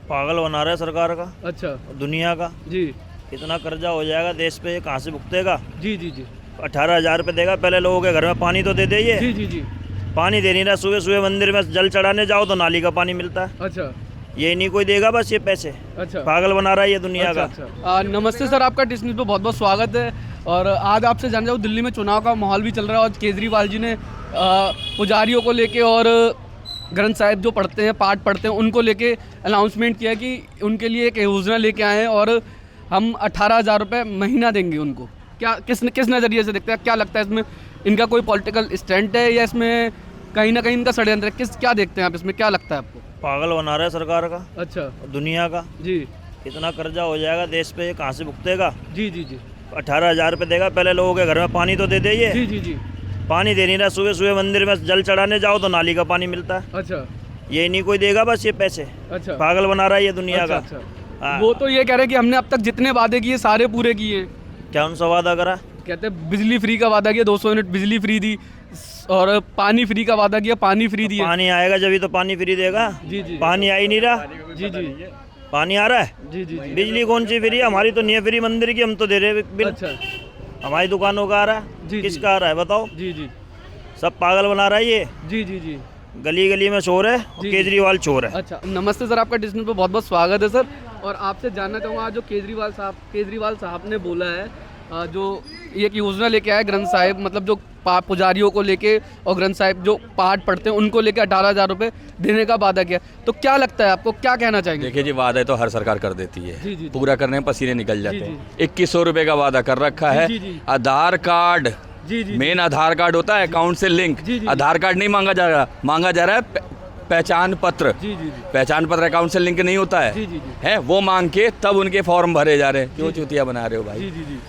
पागल बना रहा है सरकार का, अच्छा दुनिया का। जी इतना कर्जा हो जाएगा देश पे, ये कहाँ से भुगतेगा? जी जी जी 18,000 रुपये देगा। पहले लोगों के घर में पानी तो दे दे, जी जी जी पानी दे नहीं रहा। सुबह सुबह मंदिर में जल चढ़ाने जाओ तो नाली का पानी मिलता है, अच्छा ये नहीं कोई देगा बस ये पैसे। अच्छा पागल बना रहा है ये दुनिया अच्छा, का। अच्छा। नमस्ते सर, आपका टिस न्यूज़ पे बहुत बहुत स्वागत है। और आज आपसे जानना चाहूँ, दिल्ली में चुनाव का माहौल भी चल रहा है और केजरीवाल जी ने पुजारियों को लेके और ग्रंथ साहिब जो पढ़ते हैं, पाठ पढ़ते हैं, उनको लेके अनाउंसमेंट किया कि उनके लिए एक योजना लेके आए हैं और हम 18,000 रुपये महीना देंगे उनको। क्या किस नज़रिए से देखते हैं? क्या लगता है इसमें इनका कोई पॉलिटिकल स्टंट है या इसमें कहीं ना कहीं इनका षड्यंत्र है? क्या देखते हैं आप इसमें? क्या लगता है आपको? पागल बना रहा है सरकार का, अच्छा दुनिया का। जी इतना कर्जा हो जाएगा देश पे, ये कहाँ से भुगतेगा? जी जी जी 18,000 रुपये देगा। पहले लोगों के घर में पानी तो दे दे, जी जी जी पानी दे नहीं रहा। सुबह सुबह मंदिर में जल चढ़ाने जाओ तो नाली का पानी मिलता है, अच्छा ये नहीं कोई देगा बस ये पैसे। अच्छा पागल बना रहा है ये दुनिया अच्छा, का। अच्छा। हाँ। वो तो ये कह रहे हैं कि हमने अब तक जितने वादे किए सारे पूरे किए हैं। क्या उनसे वादा करा? कहते हैं बिजली फ्री का वादा किया, 200 यूनिट बिजली फ्री दी और पानी फ्री का वादा किया, पानी फ्री दिया। पानी आएगा जब ही तो पानी फ्री देगा। जी जी पानी आ ही नहीं रहा। जी जी पानी आ रहा है, जी जी जी बिजली कौन सी फ्री है? हमारी तो नहीं है फ्री मंदिर की, हम तो दे रहे हैं बिल। अच्छा हमारी दुकानों का आ रहा जी, है, जी। किसका आ रहा है बताओ? जी जी सब पागल बना रहा है ये। जी जी जी गली गली में चोर है, जी। केजरीवाल चोर है। अच्छा, नमस्ते सर, आपका डिस्कशन पे बहुत बहुत स्वागत है सर। और आपसे जानना चाहूँगा, आज जो केजरीवाल साहब ने बोला है, जो एक योजना लेके आए ग्रंथ साहिब, मतलब जो पुजारियों को लेके और ग्रंथ साहिब जो पाठ पढ़ते हैं उनको लेके 18,000 रुपये देने का वादा किया, तो क्या लगता है आपको? क्या कहना चाहेंगे? देखिए जी, वादा तो हर सरकार कर देती जी, जी, है, जी। पूरा करने में पसीने निकल जाते जी, हैं। 2100 रुपये का वादा कर रखा है। जी, जी। आधार कार्ड, जी जी मेन आधार कार्ड होता है अकाउंट से लिंक। जी, जी। आधार कार्ड नहीं मांगा जा रहा है पहचान पत्र। जी जी जी पहचान पत्र अकाउंट से लिंक नहीं होता जी है, जी जी है वो मांग के तब उनके फॉर्म भरे जा रहे हैं। क्यों जी, जी। चूतिया बना रहे हो भाई? जी जी जी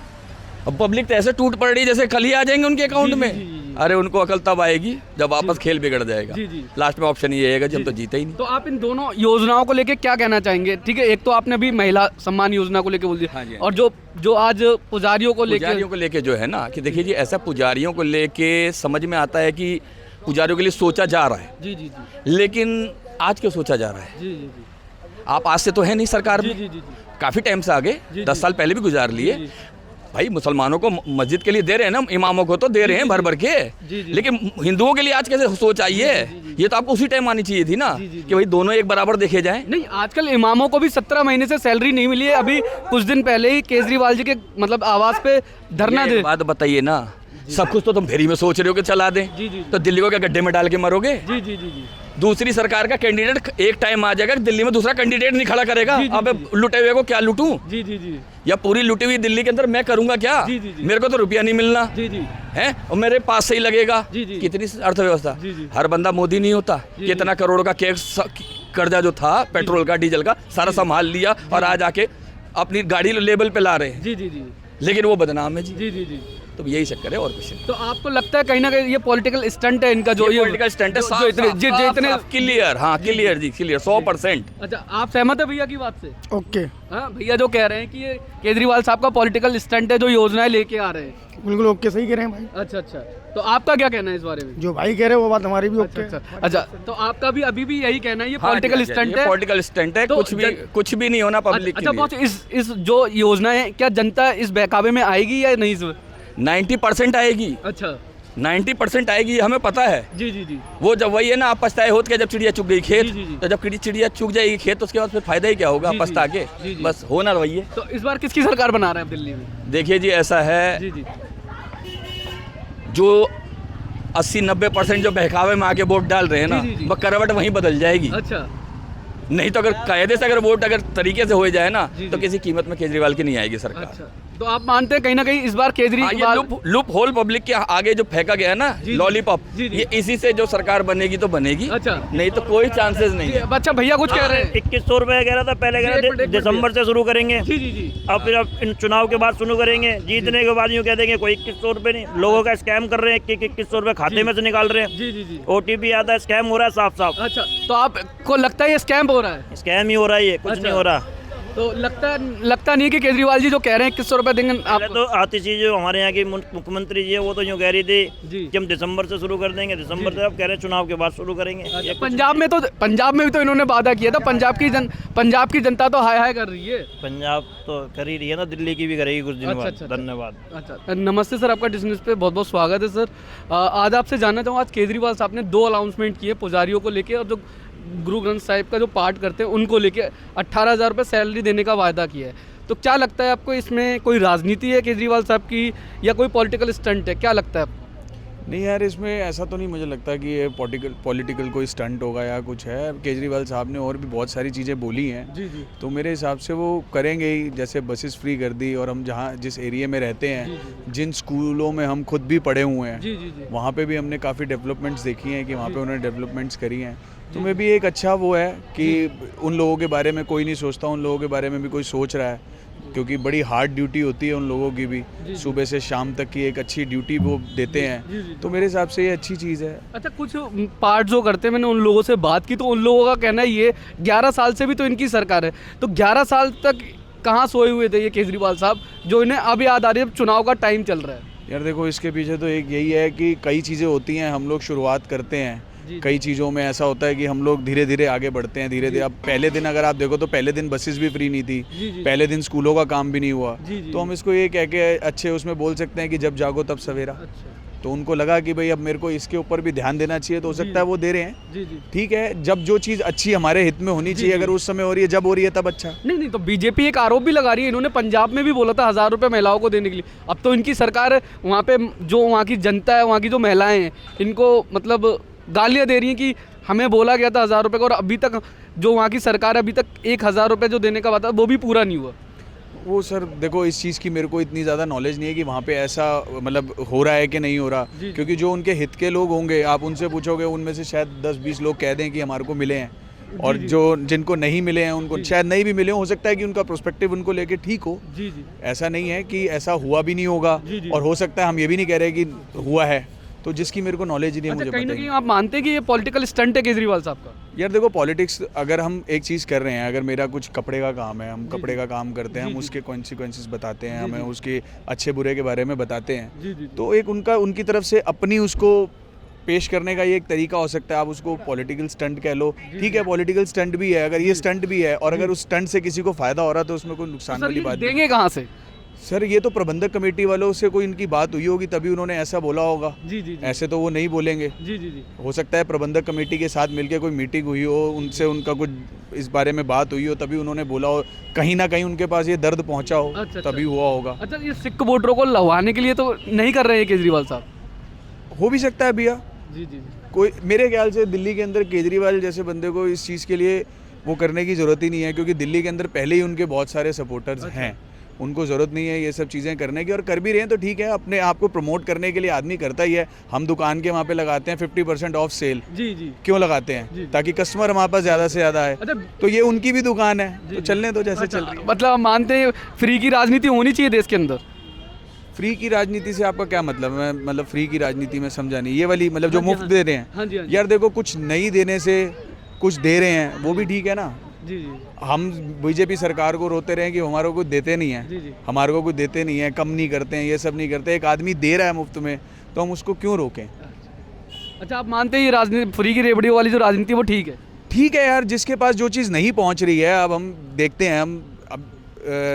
अब पब्लिक तो ऐसे टूट पड़ रही है जैसे कल ही आ जाएंगे उनके अकाउंट जी, जी, में। जी, जी। अरे उनको अकल तब आएगी जब वापस खेल बिगड़ जाएगा। जी, जी। लास्ट में ऑप्शन ये आएगा जब जी, तो जी। जीते ही नहीं। तो आप इन दोनों योजनाओं को लेके क्या कहना चाहेंगे? ठीक है, एक तो आपने अभी महिला सम्मान योजना को लेके बोल दिया, हाँ जी, हाँ और जो आज पुजारियों को लेके पुजारियों को लेके जो है ना, कि देखिए जी, ऐसा पुजारियों को लेके समझ में आता है कि पुजारियों के लिए सोचा जा रहा है, जी जी जी लेकिन आज क्यों सोचा जा रहा है? जी जी जी आप आज से तो है नहीं सरकार जी में, जी जी काफ़ी टाइम से आगे, जी, 10 जी। साल पहले भी गुजार लिए। जी, जी। भाई मुसलमानों को मस्जिद के लिए दे रहे हैं ना, इमामों को तो दे रहे हैं भर भर के, जी, जी। लेकिन हिंदुओं के लिए आज कैसे सोच आई है? ये तो आपको उसी टाइम आनी चाहिए थी ना, जी, जी, जी। कि भाई दोनों एक बराबर देखे जाएं। नहीं, आजकल इमामों को भी 17 महीने से सैलरी नहीं मिली है। अभी कुछ दिन पहले ही केजरीवाल जी के मतलब आवास पे धरना ये दे। बात बताइए ना, सब कुछ तो तुम फ्री में सोच रहे हो कि चला दें, जी, जी। तो दिल्ली को क्या गड्ढे में डाल के मरोगे? जी जी जी जी दूसरी सरकार का कैंडिडेट एक टाइम आ जाएगा, दिल्ली में दूसरा कैंडिडेट नहीं खड़ा करेगा। जी, जी, अबे जी। लुटे हुए को क्या लूटूं? जी जी जी या पूरी लुटी हुई दिल्ली के अंदर मैं करूंगा क्या? जी, जी, जी। मेरे को तो रुपया नहीं मिलना जी जी है, और मेरे पास से ही लगेगा। जी, जी। कितनी अर्थव्यवस्था? जी, जी। हर बंदा मोदी नहीं होता। जी, कितना करोड़ का कर्जा जो था पेट्रोल का, डीजल का, सारा संभाल लिया और आज आके अपनी गाड़ी लेवल पे ला रहे हैं, जी जी जी लेकिन वो बदनाम है जी। जी जी जी तो यही चक्कर है और कुछ नहीं। तो आपको लगता है कहीं ना कहीं ये पॉलिटिकल स्टंट है इनका, जो ये पॉलिटिकल स्टंट है, जो इतने क्लियर, हाँ क्लियर जी, क्लियर 100%। अच्छा, आप सहमत है भैया की बात से? ओके, हाँ, भैया जो कह रहे हैं कि ये केजरीवाल साहब का पॉलिटिकल स्टंट है, जो योजनाएं लेके आ रहे हैं। बिल्कुल ओके, सही कह रहे हैं भाई। अच्छा अच्छा, तो आपका क्या कहना है इस बारे में? जो भाई कह रहे हैं वो बात हमारी भी ओके। अच्छा अच्छा अच्छा, तो आपका भी अभी भी यही कहना है ये पॉलिटिकल स्टंट है? पॉलिटिकल स्टंट है, तो कुछ भी नहीं होना पब्लिक अच्छा के बहुत, लिए। इस जो योजना है, क्या जनता इस बहकावे में आएगी या नहीं इसमें? 90% आएगी, अच्छा 90% आएगी, ये हमें पता है। जी जी जी वो जब वही है ना, आप पछताए होत के जब चिड़िया चुग गई खेत, जी, जी, जी। तो जब चिड़िया चुग जाएगी खेत, तो उसके बाद फिर फायदा ही क्या होगा? जी, पछता जी, के जी, जी। बस होना वही है। तो इस बार किसकी सरकार बना रहे हैं दिल्ली में? देखिए जी, ऐसा है, जी जी जो 80-90% जो बहकावे में आके वोट डाल रहे हैं ना, जी, जी, जी। वो करवट वहीं बदल जाएगी। अच्छा नहीं तो अगर कायदे से अगर वोट अगर तरीके से हो जाए ना, जी, तो जी। किसी कीमत में केजरीवाल की नहीं आएगी सरकार। अच्छा, तो आप मानते हैं कहीं ना कहीं इस बार हाँ, ये केजरीवाल लूप होल पब्लिक के आगे जो फेंका गया है ना, जी, जी। लॉलीपॉप, जी, जी। ये इसी से जो सरकार बनेगी तो बनेगी, अच्छा। नहीं तो कोई चांसेस नहीं है। अच्छा, भैया कुछ कह रहे हैं? 2100 रुपये कह रहा था पहले, कह एक रहा मिनट, था एक मिनट दिसंबर से शुरू करेंगे। जी जी जी अब फिर अब इन चुनाव के बाद शुरू करेंगे, जीतने के बाद यूँ कह देंगे कोई 2100 रुपये नहीं। लोगों का स्कैम कर रहे हैं, 2100 रुपये खाते में से निकाल रहे हैं। जी जी जी OTP आता है, स्कैम हो रहा है साफ साफ। अच्छा, तो आपको लगता है ये स्कैम हो रहा है? स्कैम ही हो रहा है, ये कुछ अच्छा। नहीं हो रहा। तो लगता नहीं कि केजरीवाल जी जो कह रहे हैं 2100 रुपये देंगे पहले आप तो आतिशी जो हमारे यहाँ की मुख्यमंत्री जी है वो तो यूँ कह रही जी। थी कि हम दिसंबर से शुरू कर देंगे, दिसंबर से अब कह रहे हैं चुनाव के बाद शुरू करेंगे। ये कुछ- पंजाब में भी तो इन्होंने वादा किया था। पंजाब की जनता तो हाय हाय कर रही है। पंजाब तो कर ही रही है ना, दिल्ली की भी करेगी कुछ दिन बाद। अच्छा। धन्यवाद। अच्छा, नमस्ते सर, आपका डिस्कस पे बहुत बहुत स्वागत है सर। आज आपसे जानना चाहूँ, आज केजरीवाल साहब ने 2 अनाउंसमेंट किए पुजारियों को लेके और जो गुरु ग्रंथ साहिब का जो पाठ करते हैं उनको लेके 18,000 रुपये सैलरी देने का वायदा किया है। तो क्या लगता है आपको, इसमें कोई राजनीति है केजरीवाल साहब की या कोई पॉलिटिकल स्टंट है, क्या लगता है आपको? नहीं यार, इसमें ऐसा तो नहीं मुझे लगता कि ये पॉलिटिकल कोई स्टंट होगा या कुछ है। केजरीवाल साहब ने और भी बहुत सारी चीज़ें बोली हैं, जी जी तो मेरे हिसाब से वो करेंगे ही। जैसे बसेस फ्री कर दी, और हम जिस एरिया में रहते हैं, जिन स्कूलों में हम खुद भी पढ़े हुए हैं, जी जी जी वहाँ पे भी हमने काफ़ी डेवलपमेंट्स देखी हैं कि वहाँ पे उन्होंने डेवलपमेंट्स करी हैं। तो मैं भी एक अच्छा वो है कि उन लोगों के बारे में कोई नहीं सोचता, उन लोगों के बारे में भी कोई सोच रहा है, क्योंकि बड़ी हार्ड ड्यूटी होती है उन लोगों की भी, सुबह से शाम तक की एक अच्छी ड्यूटी वो देते हैं। तो मेरे हिसाब से ये अच्छी चीज़ है। अच्छा, कुछ पार्ट जो करते हैं, मैंने उन लोगों से बात की तो उन लोगों का कहना है ये 11 साल से भी तो इनकी सरकार है, तो 11 साल तक कहाँ सोए हुए थे ये केजरीवाल साहब, जो इन्हें अब याद आ रही है, अब चुनाव का टाइम चल रहा है। यार देखो, इसके पीछे तो एक यही है कि कई चीज़ें होती हैं, हम लोग शुरुआत करते हैं, कई चीज़ों में ऐसा होता है कि हम लोग धीरे धीरे आगे बढ़ते हैं, धीरे धीरे। अब पहले दिन अगर आप देखो तो पहले दिन बसेस भी फ्री नहीं थी, पहले दिन स्कूलों का काम भी नहीं हुआ। तो हम इसको ये कह के अच्छे उसमें बोल सकते हैं कि जब जागो तब सवेरा। तो उनको लगा कि भाई अब मेरे को इसके ऊपर भी ध्यान देना चाहिए, तो हो सकता है वो दे रहे हैं। ठीक है, जब जो चीज़ अच्छी हमारे हित में होनी चाहिए, अगर उस समय हो रही है, जब हो रही है तब अच्छा। नहीं, तो बीजेपी एक आरोप भी लगा रही है, इन्होंने पंजाब में भी बोला था 1,000 रुपये महिलाओं को देने के लिए। अब तो इनकी सरकार है, वहाँ पे जो वहाँ की जनता है, वहाँ की जो महिलाएं हैं, इनको मतलब गालियाँ दे रही हैं कि हमें बोला गया था 1,000 रुपये का, और अभी तक जो वहाँ की सरकार है, अभी तक 1,000 रुपये जो देने का वादा वो भी पूरा नहीं हुआ। वो सर देखो, इस चीज़ की मेरे को इतनी ज़्यादा नॉलेज नहीं है कि वहाँ पे ऐसा मतलब हो रहा है कि नहीं हो रहा, क्योंकि जो उनके हित के लोग होंगे, आप उनसे पूछोगे, उनमें से शायद 10-20 लोग कह दें कि हमारे को मिले हैं, और जो जिनको नहीं मिले हैं उनको शायद नहीं भी मिले हो सकता है कि उनका प्रोस्पेक्टिव उनको लेके ठीक हो। ऐसा नहीं है कि ऐसा हुआ भी नहीं होगा, और हो सकता है हम ये भी नहीं कह रहे कि हुआ है, तो जिसकी मेरे को नॉलेज ही नहीं है। अच्छा, मुझे कहीं पता ना ही कहीं नहीं। आप मानते हैं कि ये पॉलिटिकल स्टंट है केजरीवाल साहब का? यार देखो, पॉलिटिक्स अगर हम एक चीज़ कर रहे हैं, अगर मेरा कुछ कपड़े का काम है, हम कपड़े का काम करते हैं, हम उसके कॉन्सिक्वेंसेस बताते हैं, हमें उसके अच्छे बुरे के बारे में बताते हैं, तो एक उनकी तरफ से अपनी उसको पेश करने का ये एक तरीका हो सकता है। आप उसको पॉलिटिकल स्टंट कह लो, ठीक है, पॉलिटिकल स्टंट भी है। अगर ये स्टंट भी है और अगर उस स्टंट से किसी को फायदा हो रहा है, तो उसमें कोई नुकसान वाली बात नहीं। देंगे कहाँ से सर? ये तो प्रबंधक कमेटी वालों से कोई इनकी बात हुई होगी, तभी उन्होंने ऐसा बोला होगा। जी ऐसे तो वो नहीं बोलेंगे। जी हो सकता है प्रबंधक कमेटी के साथ मिलकर कोई मीटिंग हुई हो, उनसे उनका कुछ इस बारे में बात हुई हो, तभी उन्होंने बोला हो, कहीं ना कहीं उनके पास ये दर्द पहुंचा हो, तभी हुआ होगा। अच्छा, ये सिख वोटरों को लहवाने के लिए तो नहीं कर रहे हैं केजरीवाल साहब? हो भी सकता है भैया, जी कोई मेरे ख्याल से दिल्ली के अंदर केजरीवाल जैसे बंदे को इस चीज़ के लिए वो करने की ज़रूरत ही नहीं है, क्योंकि दिल्ली के अंदर पहले ही उनके बहुत सारे सपोर्टर्स हैं। उनको ज़रूरत नहीं है ये सब चीज़ें करने की, और कर भी रहे हैं तो ठीक है, अपने आप को प्रमोट करने के लिए आदमी करता ही है। हम दुकान के वहाँ पे लगाते हैं 50% ऑफ सेल, जी क्यों लगाते हैं? ताकि कस्टमर हमारे पास ज़्यादा से ज़्यादा आए। अच्छा, तो ये उनकी भी दुकान है, तो चलने दो जैसे चल रही है। मतलब आप मानते हैं फ्री की राजनीति होनी चाहिए देश के अंदर? फ्री की राजनीति से आपका क्या मतलब? मैं मतलब फ्री की राजनीति में समझा नहीं, ये वाली मतलब जो मुफ्त दे रहे हैं। यार देखो, कुछ नहीं देने से कुछ दे रहे हैं, वो भी ठीक है ना। जी हम बीजेपी सरकार को रोते रहे कि हमारे को कुछ देते नहीं है, हमारे को कुछ देते नहीं है, कम नहीं करते हैं, ये सब नहीं करते। एक आदमी दे रहा है मुफ्त में, तो हम उसको क्यों रोकें? अच्छा, आप मानते हैं ये राजनीति फ्री की रेवड़ी वाली जो राजनीति वो ठीक है? ठीक है यार, जिसके पास जो चीज़ नहीं पहुंच रही है, अब हम देखते हैं, हम अब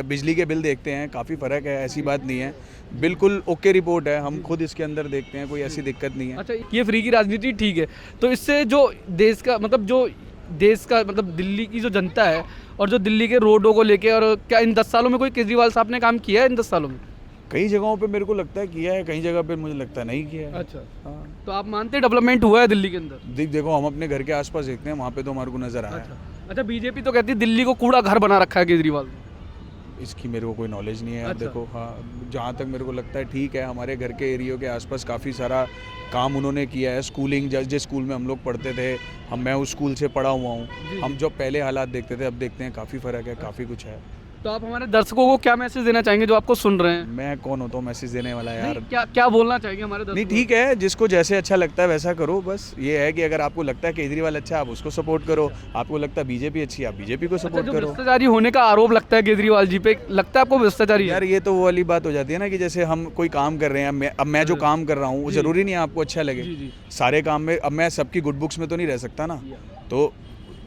बिजली के बिल देखते हैं, काफ़ी फ़र्क है, ऐसी बात नहीं है, बिल्कुल ओके रिपोर्ट है, हम खुद इसके अंदर देखते हैं, कोई ऐसी दिक्कत नहीं है। अच्छा, ये फ्री की राजनीति ठीक है, तो इससे जो देश का मतलब दिल्ली की जो जनता है और जो दिल्ली के रोडों को लेके, और क्या इन 10 सालों में कोई केजरीवाल साहब ने काम किया है? इन 10 सालों में कई जगहों पे मेरे को लगता है किया है, कई जगह पे मुझे लगता है नहीं किया है। अच्छा, हाँ। तो आप मानते हैं डेवलपमेंट हुआ है दिल्ली के अंदर? देखो, हम अपने घर के आसपास देखते हैं, वहाँ पे तो हमारे को नज़र आया है। अच्छा, बीजेपी तो कहती है दिल्ली को कूड़ा घर बना रखा है केजरीवाल ने। इसकी मेरे को कोई नॉलेज नहीं है। अब देखो, हाँ, जहाँ तक मेरे को लगता है ठीक है, हमारे घर के एरियो के आसपास काफ़ी सारा काम उन्होंने किया है। स्कूलिंग, जिस स्कूल में हम लोग पढ़ते थे, मैं उस स्कूल से पढ़ा हुआ हूँ। हम जो पहले हालात देखते थे, अब देखते हैं काफ़ी फ़र्क है, काफ़ी कुछ है। तो आप हमारे दर्शकों को क्या मैसेज देना चाहेंगे जो आपको सुन रहे हैं? मैं कौन होता हूँ मैसेज देने वाला यार। नहीं, क्या क्या बोलना चाहेंगे हमारे नहीं दर्शकों ठीक है, जिसको जैसे अच्छा लगता है वैसा करो। बस ये है कि अगर आपको लगता है केजरीवाल अच्छा है आप उसको सपोर्ट करो, आपको लगता है बीजेपी अच्छी है आप बीजेपी को अच्छा, सपोर्ट जो करो। भ्रष्टाचारी होने का आरोप लगता है केजरीवाल जी पे, लगता है आपको भ्रष्टाचारी है? यार ये तो वो वाली बात हो जाती है ना कि जैसे हम कोई काम कर रहे हैं, अब मैं जो काम कर रहा हूँ वो जरूरी नहीं है आपको अच्छा लगे। जी, जी। सारे काम में अब मैं सबकी गुड बुक्स में तो नहीं रह सकता ना, तो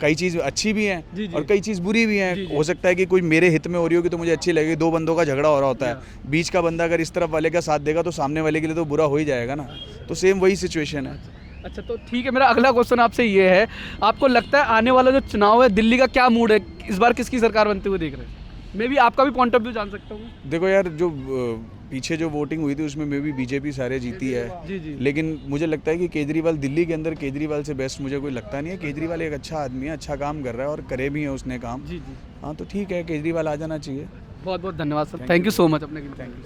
कई चीज़ अच्छी भी जी, हैं जी। और कई चीज़ बुरी भी हैं। जी, जी। हो सकता है कि कोई मेरे हित में हो रही होगी तो मुझे अच्छी लगेगी। दो बंदों का झगड़ा हो रहा होता है, बीच का बंदा अगर इस तरफ वाले का साथ देगा तो सामने वाले के लिए तो बुरा हो ही जाएगा ना। तो सेम वही सिचुएशन है। अच्छा, तो ठीक है, मेरा अगला क्वेश्चन आपसे ये है, आपको लगता है आने वाला जो चुनाव है दिल्ली का क्या मूड है, इस बार किसकी सरकार बनते हुए देख रहे हैं? मैं भी आपका भी पॉइंट ऑफ व्यू जान सकता हूँ? देखो यार, जो पीछे जो वोटिंग हुई थी उसमें मे भी बीजेपी सारे जीती है। जी, जी। लेकिन मुझे लगता है कि केजरीवाल दिल्ली के अंदर केजरीवाल से बेस्ट मुझे कोई लगता नहीं है। केजरीवाल एक अच्छा आदमी है, अच्छा काम कर रहा है और करे भी है उसने काम। जी, जी। हाँ तो ठीक है, केजरीवाल आ जाना चाहिए। बहुत बहुत धन्यवाद sir, thank you so much अपने के लिए।